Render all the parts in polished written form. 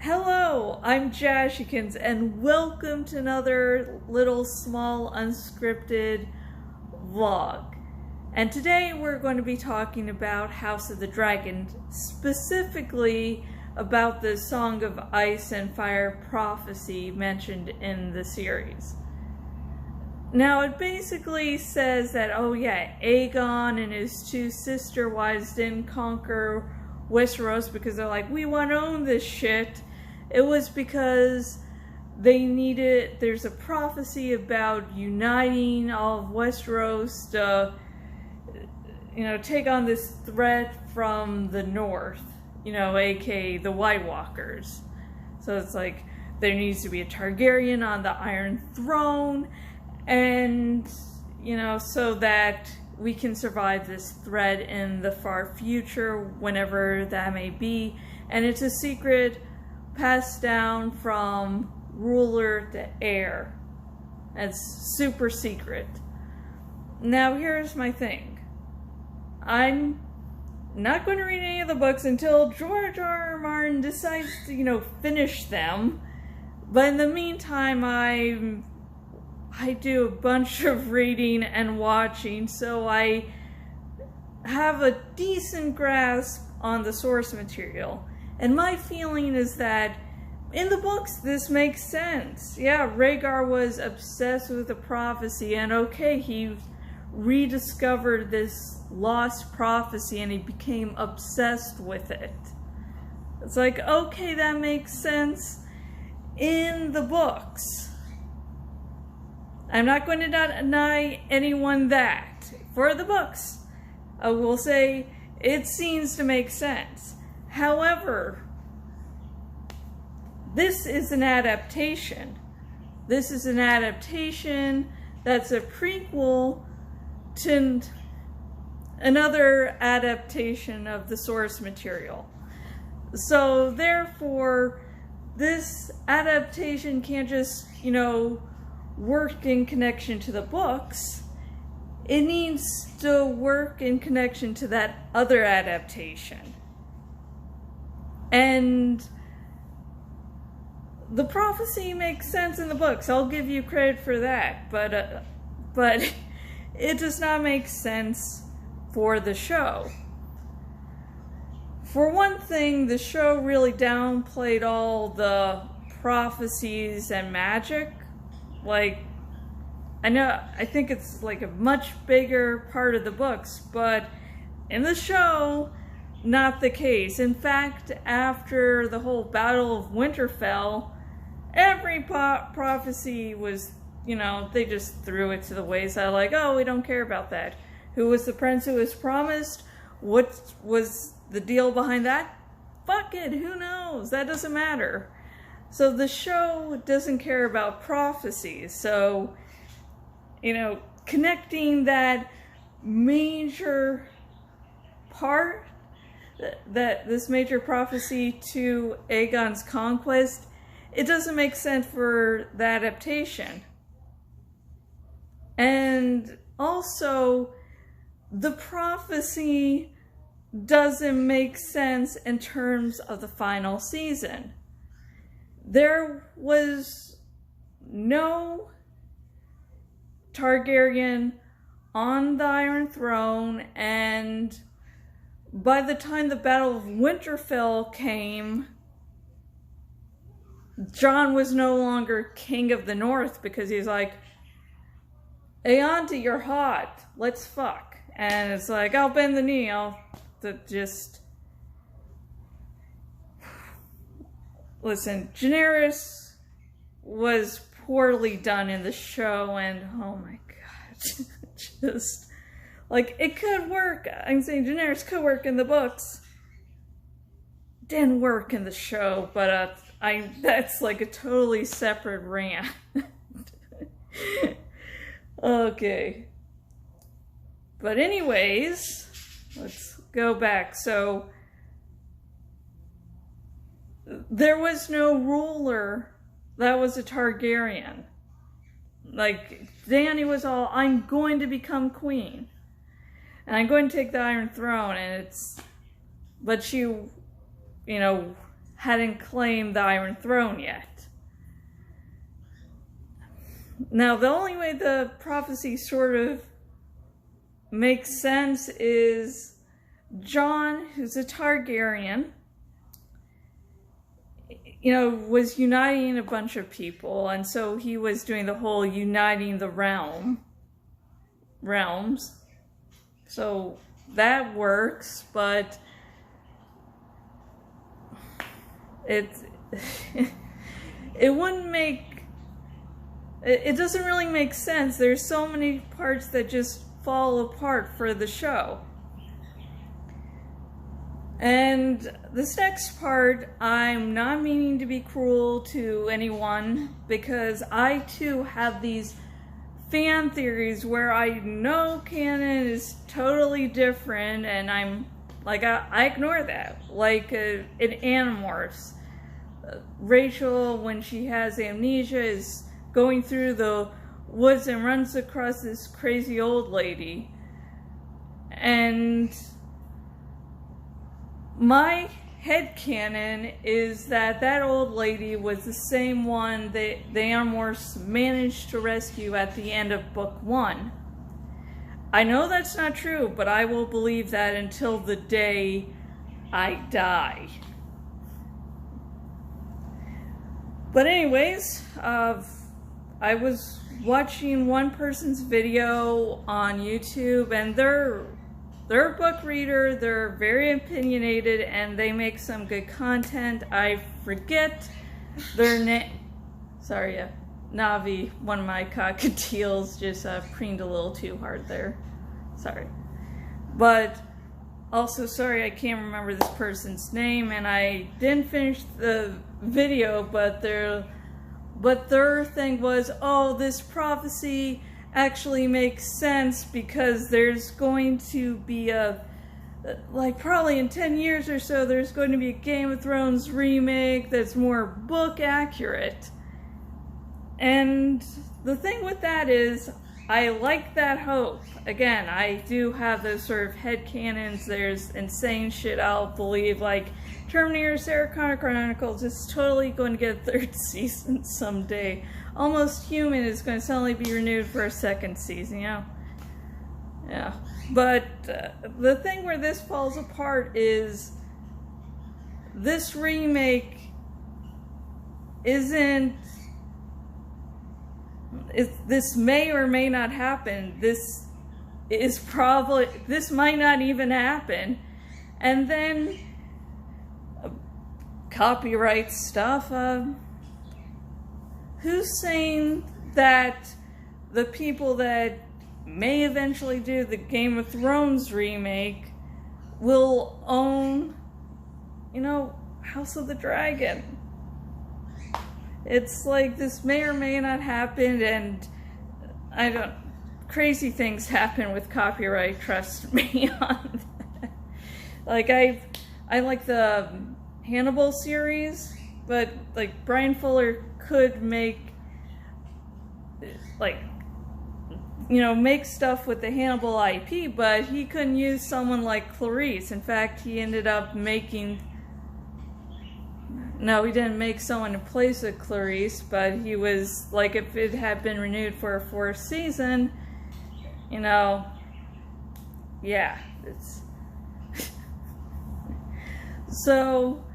Hello, I'm Jashikins, and welcome to another little small unscripted vlog. And today we're going to be talking about House of the Dragon, specifically about the Song of Ice and Fire prophecy mentioned in the series. Now it basically says that, oh yeah, Aegon and his two sister wives didn't conquer Westeros because they're like, we want to own this shit. It was because they needed, there's a prophecy about uniting all of Westeros to, take on this threat from the north, aka the White Walkers. So it's like, there needs to be a Targaryen on the Iron Throne, and, so that we can survive this threat in the far future, whenever that may be. And it's a secret passed down from ruler to heir. It's super secret. Now here's my thing. I'm not going to read any of the books until George R.R. Martin decides to, finish them. But in the meantime, I do a bunch of reading and watching, so I have a decent grasp on the source material. And my feeling is that in the books this makes sense. Yeah, Rhaegar was obsessed with the prophecy, and okay, he rediscovered this lost prophecy and he became obsessed with it. It's like, okay, that makes sense in the books. I'm not going to deny anyone that. For the books, I will say it seems to make sense. However, this is an adaptation. This is an adaptation that's a prequel to another adaptation of the source material. So therefore, this adaptation can't just, work in connection to the books. It needs to work in connection to that other adaptation. And the prophecy makes sense in the books. I'll give you credit for that. But it does not make sense for the show. For one thing, the show really downplayed all the prophecies and magic. Like, I think it's like a much bigger part of the books, but in the show, not the case. In fact, after the whole Battle of Winterfell, every prophecy was, they just threw it to the wayside, like, oh, we don't care about that. Who was the prince who was promised? What was the deal behind that? Fuck it, who knows? That doesn't matter. So the show doesn't care about prophecies. So, connecting that major part, that this major prophecy to Aegon's conquest, it doesn't make sense for the adaptation. And also, the prophecy doesn't make sense in terms of the final season. There was no Targaryen on the Iron Throne, and by the time the Battle of Winterfell came, Jon was no longer king of the North because he's like, Aeonta, you're hot, let's fuck. And it's like, I'll bend the knee, Listen, Daenerys was poorly done in the show, and oh my god, just, it could work. I'm saying Daenerys could work in the books. Didn't work in the show, but that's like a totally separate rant. Okay. But anyways, let's go back. So, there was no ruler that was a Targaryen. Like, Dany was all, I'm going to become queen. And I'm going to take the Iron Throne, and but she, hadn't claimed the Iron Throne yet. Now, the only way the prophecy sort of makes sense is Jon, who's a Targaryen, you know, was uniting a bunch of people, and so he was doing the whole uniting the realms. So that works, but it wouldn't make, it doesn't really make sense. There's so many parts that just fall apart for the show. And this next part, I'm not meaning to be cruel to anyone, because I too have these fan theories where I know canon is totally different, and I'm like, I ignore that. Like in Animorphs, Rachel, when she has amnesia, is going through the woods and runs across this crazy old lady. And my headcanon is that that old lady was the same one that the Animorphs managed to rescue at the end of book 1. I know that's not true, but I will believe that until the day I die. But anyways, I was watching one person's video on YouTube, and they're a book reader, they're very opinionated, and they make some good content. I forget their name. Sorry, Navi, one of my cockatiels, just preened a little too hard there. Sorry. But also, sorry, I can't remember this person's name, and I didn't finish the video, but their thing was, oh, this prophecy actually makes sense because there's going to be like probably in 10 years or so, there's going to be a Game of Thrones remake that's more book accurate. And the thing with that is, I like that hope. Again, I do have those sort of headcanons. There's insane shit I'll believe, like Terminator Sarah Connor Chronicles is totally going to get a 3rd season someday. Almost Human is going to suddenly be renewed for a 2nd season, you know? Yeah. But the thing where this falls apart is this remake isn't... this may or may not happen. This might not even happen. And then copyright stuff. Who's saying that the people that may eventually do the Game of Thrones remake will own, you know, House of the Dragon? It's like this may or may not happen, and crazy things happen with copyright, trust me on that. Like, I like the Hannibal series, but like Brian Fuller could make, like, you know, make stuff with the Hannibal IP, but he couldn't use someone like Clarice. In fact, he ended up making... No, he didn't make someone in place of Clarice, but he was, like, if it had been renewed for a 4th season, you know, yeah, it's... So,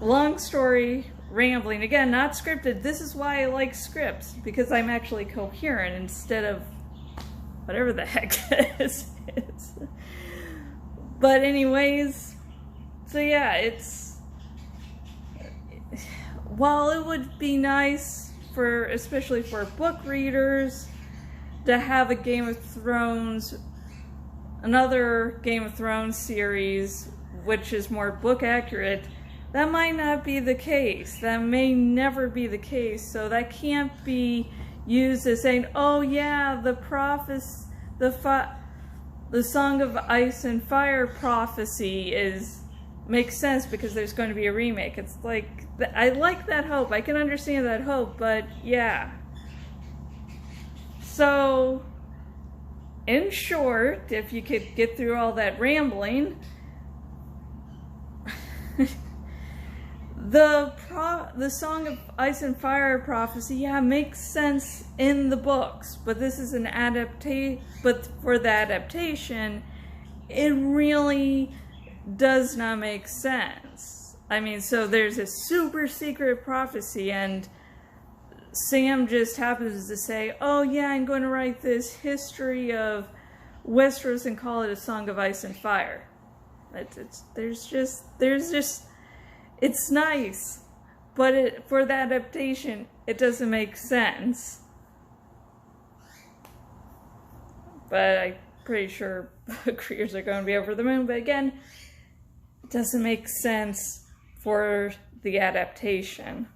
long story, rambling. Again, not scripted. This is why I like scripts, because I'm actually coherent instead of whatever the heck this is. But anyways... So yeah, it's... While it would be nice for, especially for book readers, to have a Game of Thrones, another Game of Thrones series, which is more book accurate, that might not be the case. That may never be the case. So that can't be used as saying, oh yeah, the Song of Ice and Fire prophecy makes sense because there's going to be a remake. It's like, I like that hope. I can understand that hope, but yeah. So, in short, if you could get through all that rambling, The Song of Ice and Fire prophecy, yeah, makes sense in the books, but this is an adaptation. But for the adaptation, it really does not make sense. I mean, so there's a super secret prophecy, and Sam just happens to say, "Oh yeah, I'm going to write this history of Westeros and call it a Song of Ice and Fire." It's nice, but for the adaptation, it doesn't make sense. But I'm pretty sure creators are going to be over the moon. But again, it doesn't make sense for the adaptation.